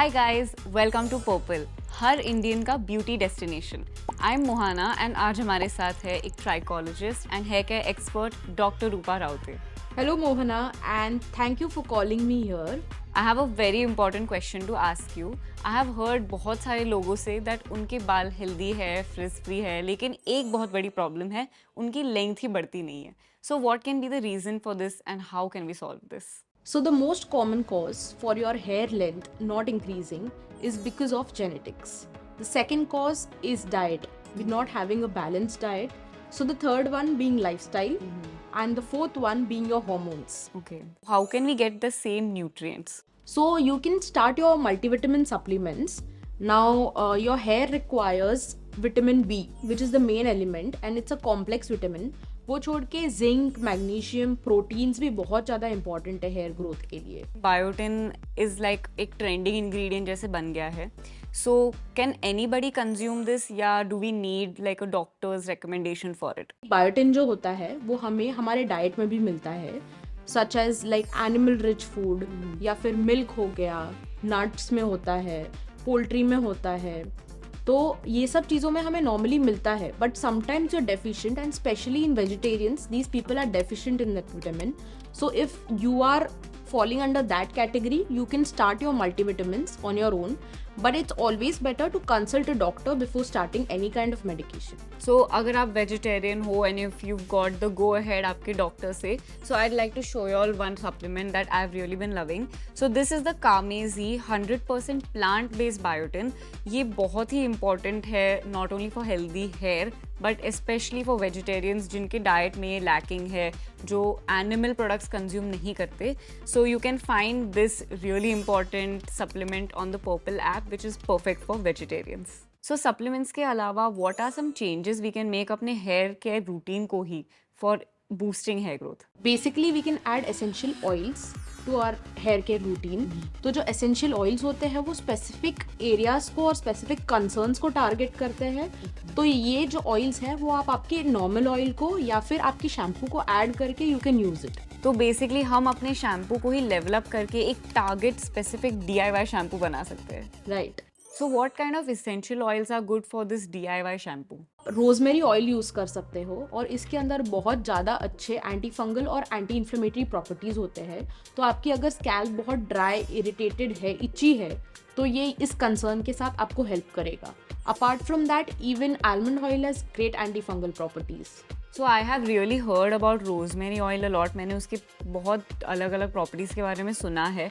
Hi guys, welcome to Purple, हर Indian का beauty destination. I am Mohana and आज हमारे साथ है एक trichologist and hair care expert doctor Rupa Raute. Hello Mohana and thank you for calling me here. I have a very important question to ask you. I have heard बहुत सारे लोगों से that उनके बाल हेल्दी है, फ्रिज फ्री है, लेकिन एक बहुत बड़ी प्रॉब्लम है, उनकी लेंथ ही बढ़ती नहीं है। So what can be the reason for this and how can we solve this? So the most common cause for your hair length not increasing is because of genetics. The second cause is diet. We're not having a balanced diet. So the third one being lifestyle and the fourth one being your hormones. Okay. How can we get the same nutrients? So you can start your multivitamin supplements. Now your hair requires vitamin B, which is the main element and it's a complex vitamin. वो छोड़ के zinc, magnesium, proteins भी बहुत ज़्यादा important है hair growth के लिए। Biotin is like एक ट्रेंडिंग इंग्रेडिएंट जैसे बन गया है। So can anybody consume this या do we need like a doctor's recommendation for it? Biotin जो होता है वो हमें हमारे डाइट में भी मिलता है, such as like animal rich food या फिर मिल्क हो गया, नट्स में होता है, पोल्ट्री में होता है। तो ये सब चीज़ों में हमें नॉर्मली मिलता है, but sometimes you are deficient and specially in vegetarians these people are deficient in that vitamin. So if you are falling under that category, you can start your multivitamins on your own, but it's always better to consult a doctor before starting any kind of medication. So अगर आप vegetarian हो and if you've got the go ahead आपके doctor से, so I'd like to show you all one supplement that I've really been loving. So this is the Kamezi 100% plant based biotin. ये बहुत ही important है not only for healthy hair but specially for vegetarians जिनके diet में ये lacking है, जो animal products consume नहीं करते. So you can find this really important supplement on the purple app which is perfect for vegetarians. So supplements के अलावा what are some changes we can make अपने hair care routine को ही for boosting hair growth? Basically we can add essential oils to our hair care routine. तो जो essential oils होते हैं वो specific areas को और specific concerns को target करते हैं. तो ये जो oils हैं वो आप आपके normal oil को या फिर आपकी shampoo को add करके you can use it. तो बेसिकली हम अपने शैम्पू को ही लेवल अप करके एक टारगेट स्पेसिफिक DIY शैम्पू बना सकते हैं. Right. So what kind of essential oils are good for this DIY shampoo? Rosemary oil use कर सकते हो और इसके अंदर बहुत ज़्यादा अच्छे एंटी फंगल और एंटी इन्फ्लेमेटरी प्रॉपर्टीज़ होते हैं. तो आपकी अगर स्कैल्प बहुत ड्राई, इरिटेटेड है, इची है, तो ये इस कंसर्न के साथ आपको हेल्प करेगा. Apart from that even almond oil has great anti fungal properties. So I have really heard about rosemary oil a lot. मैंने उसके बहुत अलग अलग प्रॉपर्टीज़ के बारे में सुना है.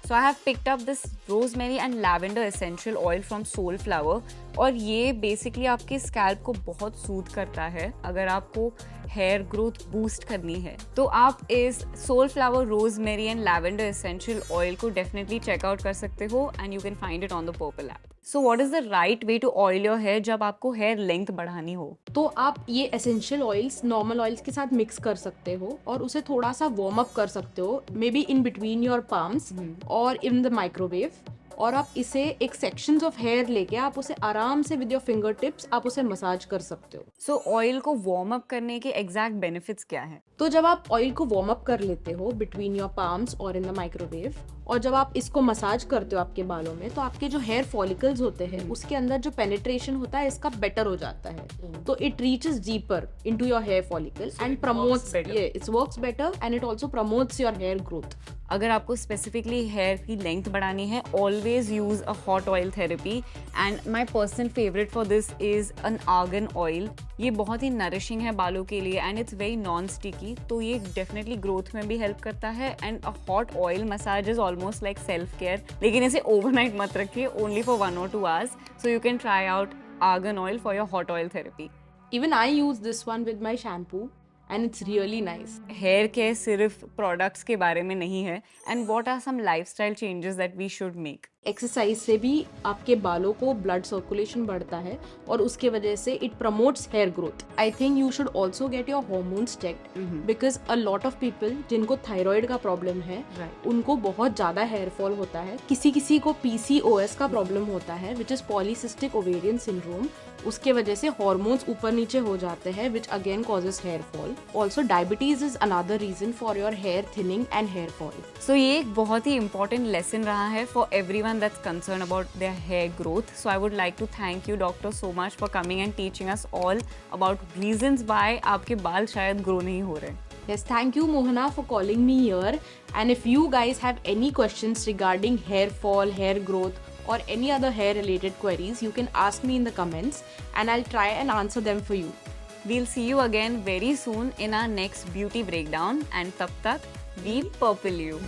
So I have picked up this rosemary and lavender essential oil from Soulflower और ये basically आपके scalp को बहुत सूद करता है. अगर आपको हेयर ग्रोथ बूस्ट करनी है तो आप इस Soulflower rosemary and lavender essential oil को डेफिनेटली चेकआउट कर सकते हो and you can find it on the Purple app. So what is the right way to oil your hair जब आपको हेयर लेंथ बढ़ानी हो? तो आप ये एसेंशियल ऑयल्स नॉर्मल ऑयल्स के साथ मिक्स कर सकते हो और उसे थोड़ा सा वार्म अप कर सकते हो, may be in between your palms और इन द माइक्रोवेव. और आप इसे एक सेक्शंस ऑफ हेयर लेके आप उसे आराम से विद योर फिंगर टिप्स आप उसे मसाज कर सकते हो. सो ऑयल को वार्म अप करने के एग्जैक्ट बेनिफिट्स क्या हैं? तो जब आप ऑयल को वार्म अप कर लेते हो बिटवीन योर पाम्स और इन द माइक्रोवेव और जब आप इसको मसाज करते हो आपके बालों में, तो आपके जो हेयर फॉलिकल्स होते हैं उसके अंदर जो पेनिट्रेशन होता है इसका बेटर हो जाता है. तो it reaches deeper into your hair follicle and promotes it works better and it also promotes your hair growth. अगर आपको स्पेसिफिकली हेयर की लेंथ बढ़ानी है, always use a hot oil therapy and my personal favourite for this is an argan oil. ये बहुत ही nourishing है बालों के लिए and it's very non sticky. तो ये डेफिनेटली ग्रोथ में भी हेल्प करता है and a hot oil massage is almost like self care. लेकिन इसे ओवरनाइट मत रखिए, only for 1 or 2 hours. So you can try out argan oil for your hot oil therapy. Even I use this one with my shampoo and it's really nice. Hair care सिर्फ products के बारे में नहीं है. And what are some lifestyle changes that we should make? Exercise से भी आपके बालों को ब्लड सर्कुलेशन बढ़ता है और उसके वजह से it promotes hair growth. I think you should also get your hormones checked because a lot of people जिनको थायराइड का प्रॉब्लम है उनको बहुत ज़्यादा हेयर फॉल होता है. किसी किसी को PCOS का प्रॉब्लम होता है which is polycystic ovarian syndrome. उसके वजह से हॉर्मोन्स ऊपर नीचे हो जाते हैं which again causes hair fall. Also diabetes is another reason for your hair thinning and hair fall. So ये एक बहुत ही इंपॉर्टेंट लेसन रहा है for everyone that's concern about their hair growth. So I would like to thank you doctor so much for coming and teaching us all about reasons why आपके बाल शायद grow नहीं हो रहे. Yes, thank you Mohana for calling me here. And if you guys have any questions regarding hair fall, hair growth or any other hair related queries, you can ask me in the comments and I'll try and answer them for you. We'll see you again very soon in our next beauty breakdown and tab tak we purple you.